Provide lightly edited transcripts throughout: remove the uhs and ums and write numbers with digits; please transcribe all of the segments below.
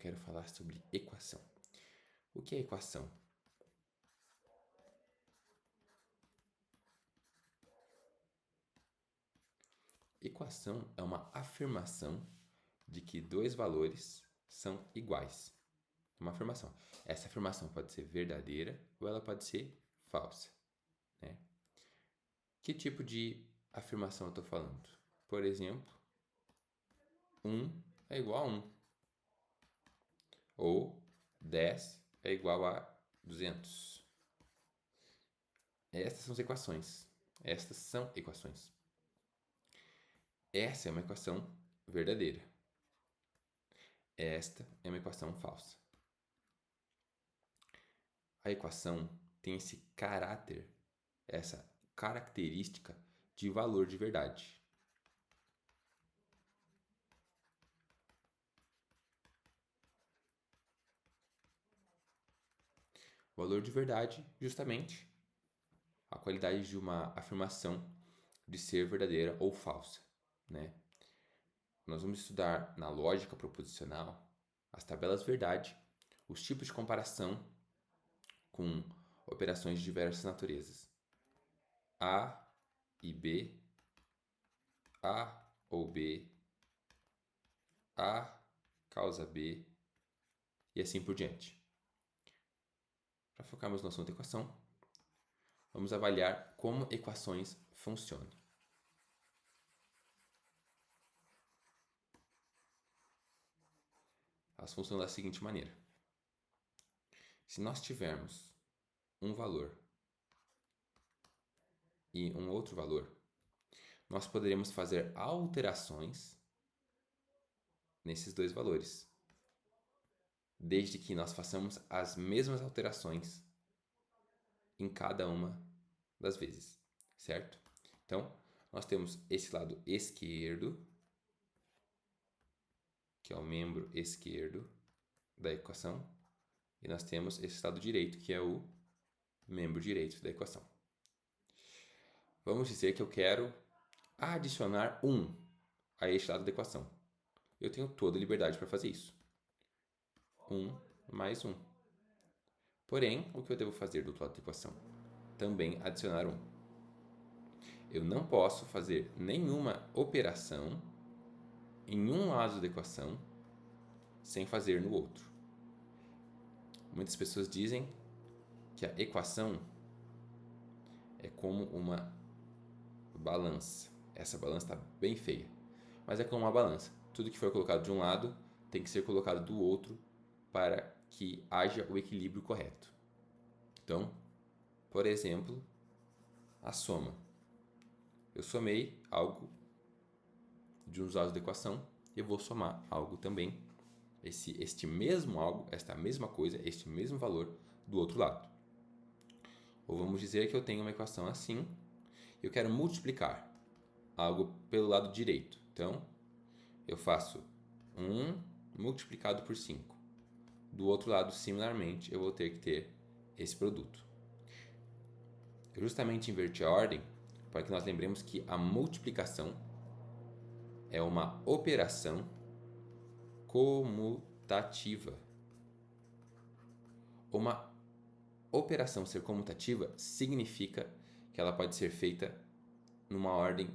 quero falar sobre equação. O que é equação? Equação é uma afirmação de que dois valores são iguais. Uma afirmação. Essa afirmação pode ser verdadeira ou ela pode ser falsa, né? Que tipo de afirmação eu estou falando? Por exemplo, 1 é igual a 1. Ou 10 é igual a 200. Estas são as equações. Estas são equações. Essa é uma equação verdadeira. Esta é uma equação falsa. A equação tem esse caráter, essa característica de valor de verdade. Valor de verdade, justamente, a qualidade de uma afirmação de ser verdadeira ou falsa, né? Nós vamos estudar na lógica proposicional as tabelas verdade, os tipos de comparação com operações de diversas naturezas. A e B, A ou B, A causa B e assim por diante. Para focarmos no assunto equação, vamos avaliar como equações funcionam. Elas funcionam da seguinte maneira. Se nós tivermos um valor e um outro valor, nós poderemos fazer alterações nesses dois valores, desde que nós façamos as mesmas alterações em cada uma das vezes, certo? Então, nós temos esse lado esquerdo, que é o membro esquerdo da equação, e nós temos esse lado direito, que é o membro direito da equação. Vamos dizer que eu quero adicionar 1 a este lado da equação. Eu tenho toda a liberdade para fazer isso. 1 mais 1. Porém, o que eu devo fazer do outro lado da equação? Também adicionar 1. Eu não posso fazer nenhuma operação em um lado da equação sem fazer no outro. Muitas pessoas dizem que a equação é como uma balança. Essa balança está bem feia, mas é como uma balança. Tudo que for colocado de um lado tem que ser colocado do outro para que haja o equilíbrio correto. Então, por exemplo, a soma. Eu somei algo de uns lados da equação, eu vou somar algo também, este mesmo algo, esta mesma coisa, este mesmo valor do outro lado. Ou vamos dizer que eu tenho uma equação assim, eu quero multiplicar algo pelo lado direito. Então, eu faço 1 multiplicado por 5. Do outro lado, similarmente, eu vou ter que ter esse produto. Eu justamente inverti a ordem para que nós lembremos que a multiplicação é uma operação comutativa. Uma operação ser comutativa significa que ela pode ser feita numa ordem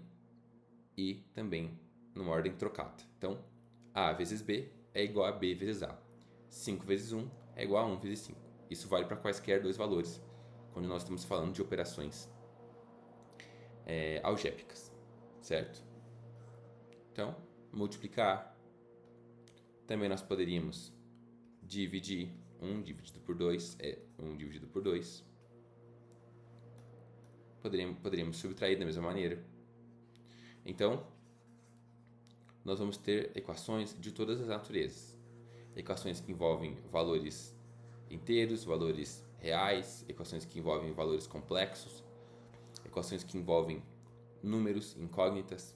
e também numa ordem trocada. Então, A vezes B é igual a B vezes A. 5 vezes 1 é igual a 1 vezes 5. Isso vale para quaisquer dois valores, quando nós estamos falando de operações algébricas, certo? Então, multiplicar. Também nós poderíamos dividir. 1 dividido por 2 é 1 dividido por 2. Poderíamos subtrair da mesma maneira. Então, nós vamos ter equações de todas as naturezas. Equações que envolvem valores inteiros, valores reais, equações que envolvem valores complexos, equações que envolvem números, incógnitas.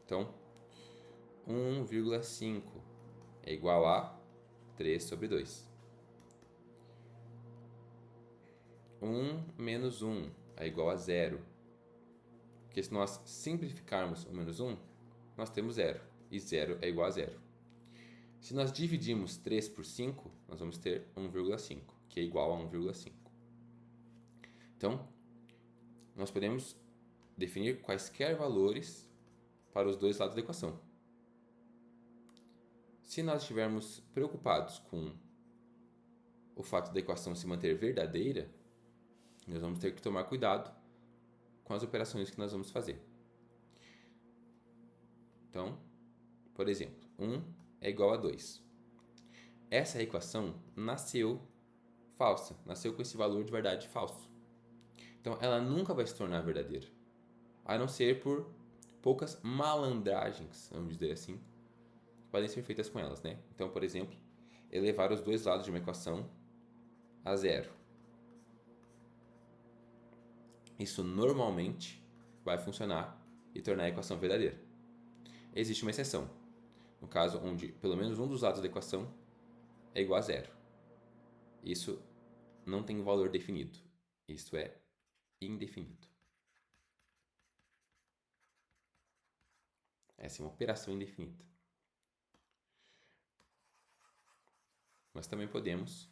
Então, 1,5 é igual a 3 sobre 2. 1 menos 1 é igual a 0. Porque se nós simplificarmos o menos 1, nós temos 0. E 0 é igual a 0. Se nós dividirmos 3 por 5, nós vamos ter 1,5, que é igual a 1,5. Então, nós podemos definir quaisquer valores para os dois lados da equação. Se nós estivermos preocupados com o fato da equação se manter verdadeira, nós vamos ter que tomar cuidado com as operações que nós vamos fazer. Então, por exemplo, 1 é igual a 2. Essa equação nasceu falsa, nasceu com esse valor de verdade falso. Então, ela nunca vai se tornar verdadeira, a não ser por poucas malandragens, vamos dizer assim, podem ser feitas com elas, né? Então, por exemplo, elevar os dois lados de uma equação a zero. Isso normalmente vai funcionar e tornar a equação verdadeira. Existe uma exceção, no caso onde pelo menos um dos lados da equação é igual a zero. Isso não tem um valor definido, isto é indefinido. Essa é uma operação indefinida. Nós também podemos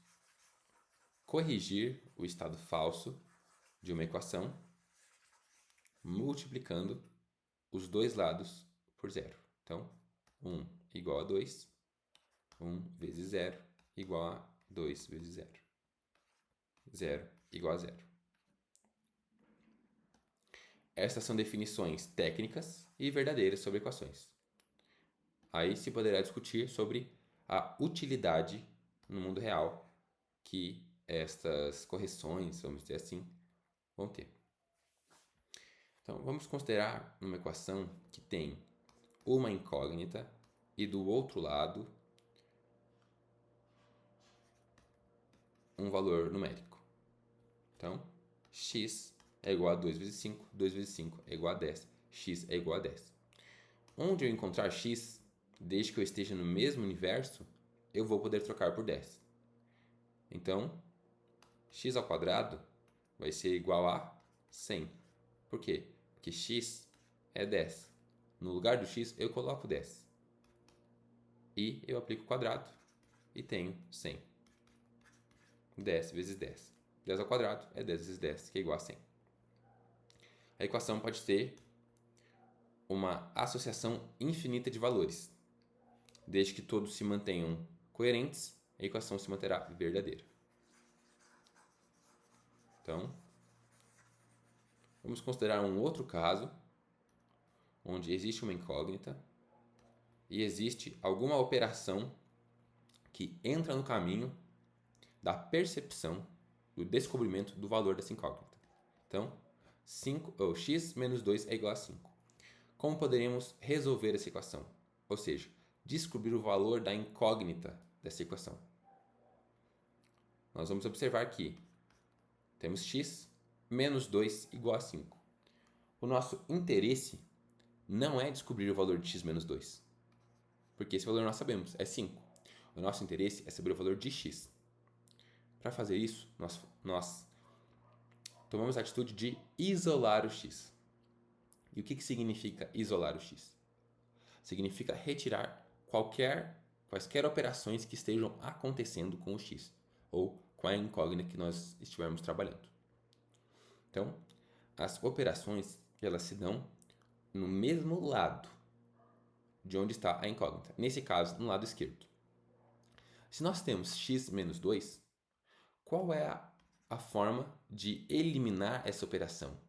corrigir o estado falso de uma equação multiplicando os dois lados por zero. Então, 1 igual a 2, 1 vezes 0 igual a 2 vezes 0. 0 igual a 0. Estas são definições técnicas e verdadeiras sobre equações. Aí se poderá discutir sobre a utilidade no mundo real que estas correções, vamos dizer assim, vão ter. Então, vamos considerar uma equação que tem uma incógnita e do outro lado um valor numérico. Então, x é igual a 2 vezes 5, 2 vezes 5 é igual a 10, x é igual a 10. Onde eu encontrar x, desde que eu esteja no mesmo universo, eu vou poder trocar por 10. Então, x ao quadrado vai ser igual a 100. Por quê? Porque x é 10. No lugar do x, eu coloco 10. E eu aplico o quadrado e tenho 100. 10 vezes 10. 10 ao quadrado é 10 vezes 10, que é igual a 100. A equação pode ter uma associação infinita de valores. Desde que todos se mantenham coerentes, a equação se manterá verdadeira. Então, vamos considerar um outro caso, onde existe uma incógnita e existe alguma operação que entra no caminho da percepção, do descobrimento do valor dessa incógnita. Então, x menos 2 é igual a 5. Como poderíamos resolver essa equação? Ou seja, descobrir o valor da incógnita dessa equação. Nós vamos observar que temos x menos 2 igual a 5. O nosso interesse não é descobrir o valor de x menos 2, porque esse valor nós sabemos, é 5. O nosso interesse é saber o valor de x. Para fazer isso, nós tomamos a atitude de isolar o x. E o que significa isolar o x? Significa retirar quaisquer operações que estejam acontecendo com o x, ou com a incógnita que nós estivermos trabalhando. Então, as operações elas se dão no mesmo lado de onde está a incógnita. Nesse caso, no lado esquerdo. Se nós temos x menos 2, qual é a forma de eliminar essa operação?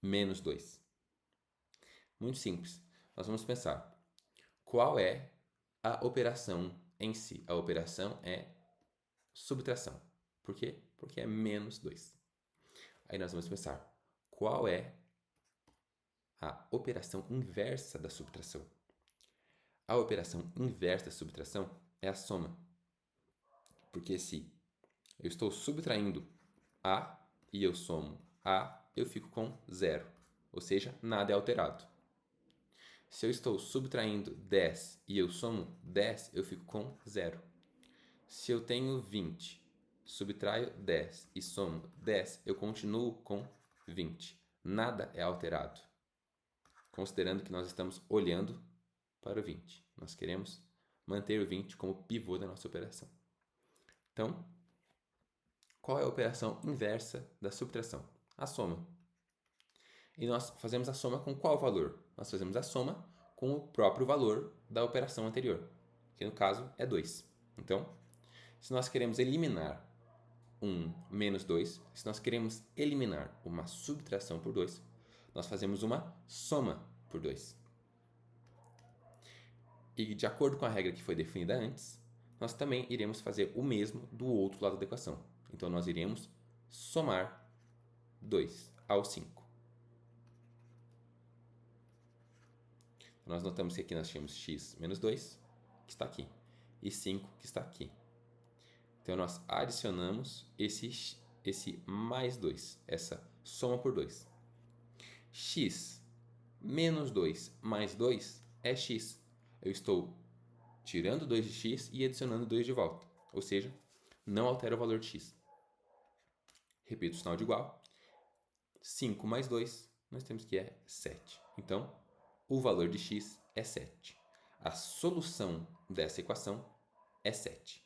Menos 2. Muito simples. Nós vamos pensar, qual é a operação em si? A operação é subtração. Por quê? Porque é menos 2. Aí nós vamos pensar, qual é a operação inversa da subtração? A operação inversa da subtração é a soma. Porque se eu estou subtraindo A e eu somo A, eu fico com 0. Ou seja, nada é alterado. Se eu estou subtraindo 10 e eu somo 10, eu fico com 0. Se eu tenho 20, subtraio 10 e somo 10, eu continuo com 20. Nada é alterado. Considerando que nós estamos olhando para o 20. Nós queremos manter o 20 como pivô da nossa operação. Então, qual é a operação inversa da subtração? A soma. E nós fazemos a soma com qual valor? Nós fazemos a soma com o próprio valor da operação anterior, que no caso é 2. Então, se nós queremos eliminar 1 menos 2, se nós queremos eliminar uma subtração por 2, nós fazemos uma soma por 2. E de acordo com a regra que foi definida antes, nós também iremos fazer o mesmo do outro lado da equação. Então, nós iremos somar 2 ao 5. Nós notamos que aqui nós tínhamos x menos 2, que está aqui, e 5, que está aqui. Então, nós adicionamos esse mais 2, essa soma por 2. X menos 2 mais 2 é x. Eu estou tirando 2 de x e adicionando 2 de volta. Ou seja, não altera o valor de x. Repito o sinal de igual. 5 mais 2, nós temos que é 7. Então, o valor de x é 7. A solução dessa equação é 7.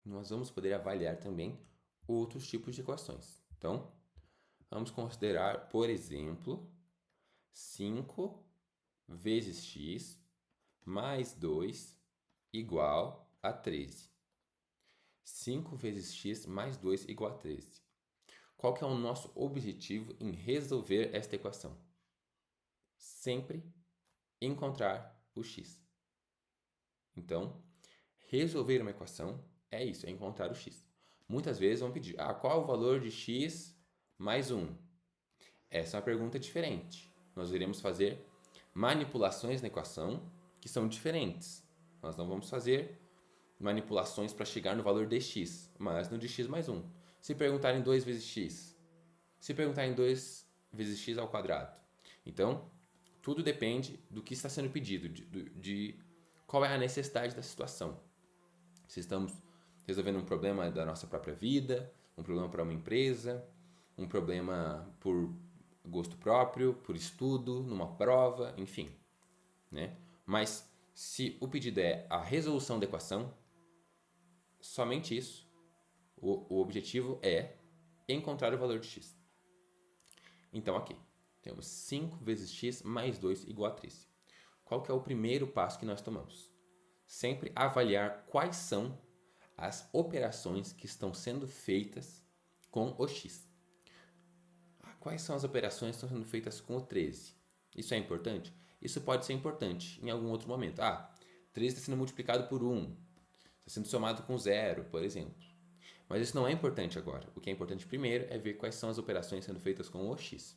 Nós vamos poder avaliar também outros tipos de equações. Então, vamos considerar, por exemplo, 5 vezes x mais 2 igual a 13. 5 vezes x mais 2 igual a 13. Qual que é o nosso objetivo em resolver esta equação? Sempre encontrar o x. Então, resolver uma equação é isso, é encontrar o x. Muitas vezes vão pedir, qual o valor de x mais 1? Essa é uma pergunta diferente. Nós iremos fazer manipulações na equação que são diferentes. Nós não vamos fazer manipulações para chegar no valor de x, mas no de x mais 1. Se perguntarem 2 vezes x, se perguntarem 2 vezes x ao quadrado. Então, tudo depende do que está sendo pedido, de qual é a necessidade da situação. Se estamos resolvendo um problema da nossa própria vida, um problema para uma empresa, um problema por gosto próprio, por estudo, numa prova, enfim, né? Mas se o pedido é a resolução da equação, somente isso. O objetivo é encontrar o valor de x. Então, aqui, temos 5 vezes x mais 2 igual a 13. Qual que é o primeiro passo que nós tomamos? Sempre avaliar quais são as operações que estão sendo feitas com o x. Quais são as operações que estão sendo feitas com o 13? Isso é importante? Isso pode ser importante em algum outro momento. 13 está sendo multiplicado por 1. Está sendo somado com 0, por exemplo. Mas isso não é importante agora. O que é importante primeiro é ver quais são as operações sendo feitas com o x.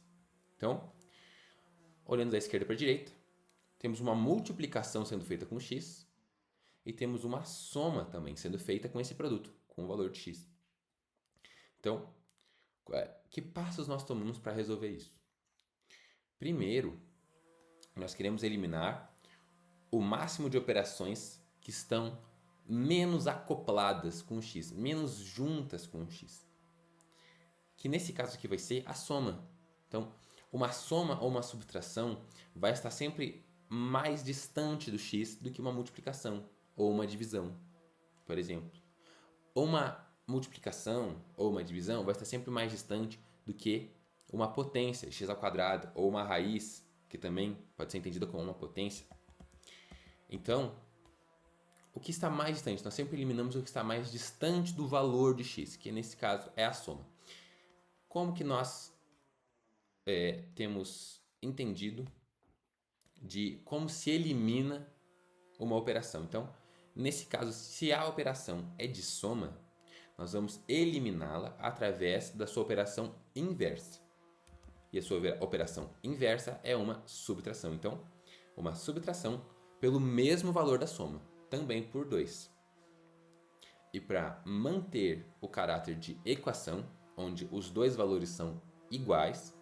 Então, olhando da esquerda para a direita, temos uma multiplicação sendo feita com x e temos uma soma também sendo feita com esse produto, com o valor de x. Então, que passos nós tomamos para resolver isso? Primeiro, nós queremos eliminar o máximo de operações que estão menos acopladas com o x, menos juntas com o x. Que nesse caso aqui vai ser a soma. Então, uma soma ou uma subtração vai estar sempre mais distante do x do que uma multiplicação ou uma divisão, por exemplo. Uma multiplicação ou uma divisão vai estar sempre mais distante do que uma potência, x ao quadrado, ou uma raiz, que também pode ser entendida como uma potência. Então, o que está mais distante? Nós sempre eliminamos o que está mais distante do valor de x, que nesse caso é a soma. Como que nós temos entendido de como se elimina uma operação? Então, nesse caso, se a operação é de soma, nós vamos eliminá-la através da sua operação inversa. E a sua operação inversa é uma subtração. Então, uma subtração pelo mesmo valor da soma, também por 2. E para manter o caráter de equação, onde os dois valores são iguais,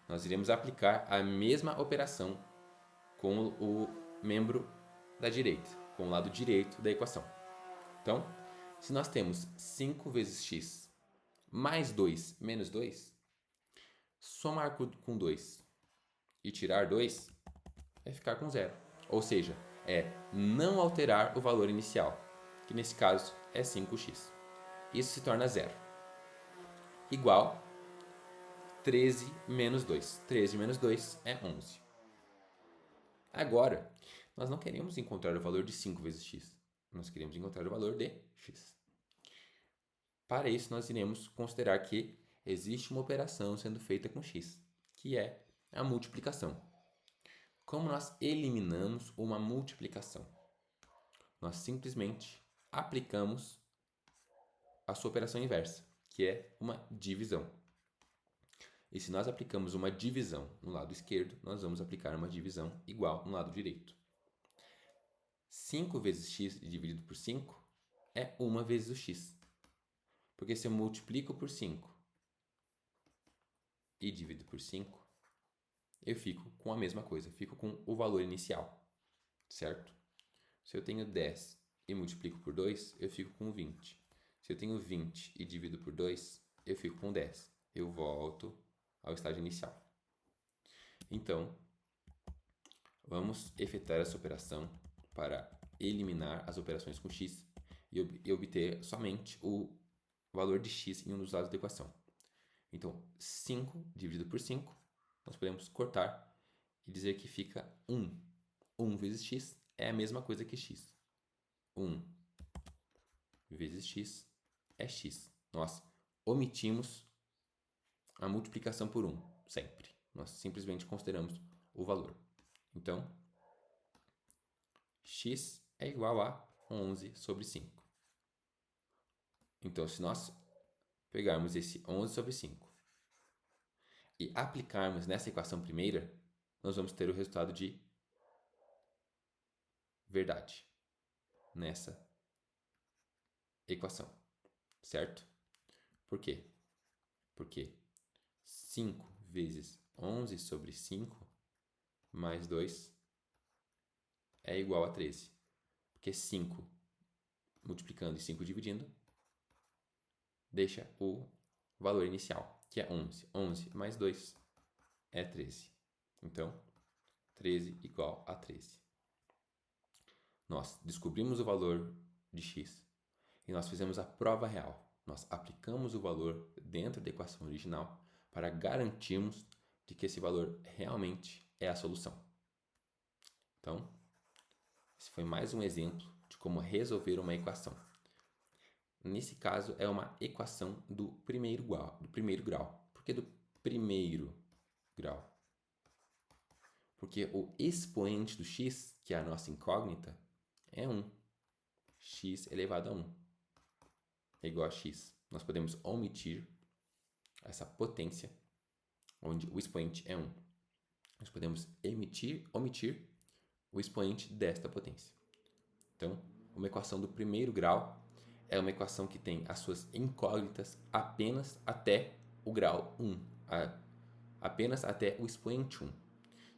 nós iremos aplicar a mesma operação com o membro da direita, com o lado direito da equação. Então, se nós temos 5 vezes x mais 2 menos 2, somar com 2 e tirar 2 é ficar com 0. Ou seja, é não alterar o valor inicial, que nesse caso é 5x. Isso se torna 0. Igual 13 menos 2. 13 menos 2 é 11. Agora, nós não queremos encontrar o valor de 5 vezes x. Nós queremos encontrar o valor de x. Para isso, nós iremos considerar que existe uma operação sendo feita com x, que é a multiplicação. Como nós eliminamos uma multiplicação? Nós simplesmente aplicamos a sua operação inversa, que é uma divisão. E se nós aplicamos uma divisão no lado esquerdo, nós vamos aplicar uma divisão igual no lado direito. 5 vezes x dividido por 5 é 1 vezes o x. Porque se eu multiplico por 5 e divido por 5, eu fico com a mesma coisa, fico com o valor inicial, certo? Se eu tenho 10 e multiplico por 2, eu fico com 20. Se eu tenho 20 e divido por 2, eu fico com 10. Eu volto ao estágio inicial. Então, vamos efetuar essa operação para eliminar as operações com x e obter somente o valor de x em um dos lados da equação. Então, 5 dividido por 5, nós podemos cortar e dizer que fica 1. 1 vezes x é a mesma coisa que x. 1 vezes x é x. Nós omitimos a multiplicação por 1, sempre. Nós simplesmente consideramos o valor. Então, x é igual a 11 sobre 5. Então, se nós pegarmos esse 11 sobre 5 e aplicarmos nessa equação primeira, nós vamos ter o resultado de verdade nessa equação, certo? Por quê? Porque 5 vezes 11 sobre 5 mais 2 é igual a 13. Porque 5 multiplicando e 5 dividindo deixa o valor inicial, que é 11. 11 mais 2 é 13. Então, 13 igual a 13. Nós descobrimos o valor de x e nós fizemos a prova real. Nós aplicamos o valor dentro da equação original para garantirmos de que esse valor realmente é a solução. Então, esse foi mais um exemplo de como resolver uma equação. Nesse caso, é uma equação do primeiro grau. Por que do primeiro grau? Porque o expoente do x, que é a nossa incógnita, é 1. X elevado a 1 é igual a x. Nós podemos omitir essa potência, onde o expoente é 1. Nós podemos omitir o expoente desta potência. Então, uma equação do primeiro grau é uma equação que tem as suas incógnitas apenas até o grau 1, apenas até o expoente 1.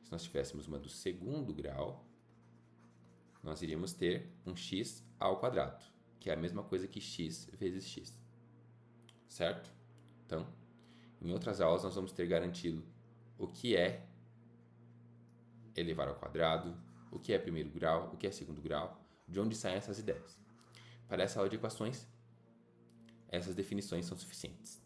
Se nós tivéssemos uma do segundo grau, nós iríamos ter um x ao quadrado, que é a mesma coisa que x vezes x, certo? Então, em outras aulas, nós vamos ter garantido o que é elevar ao quadrado, o que é primeiro grau, o que é segundo grau, de onde saem essas ideias. Para essa aula de equações, essas definições são suficientes.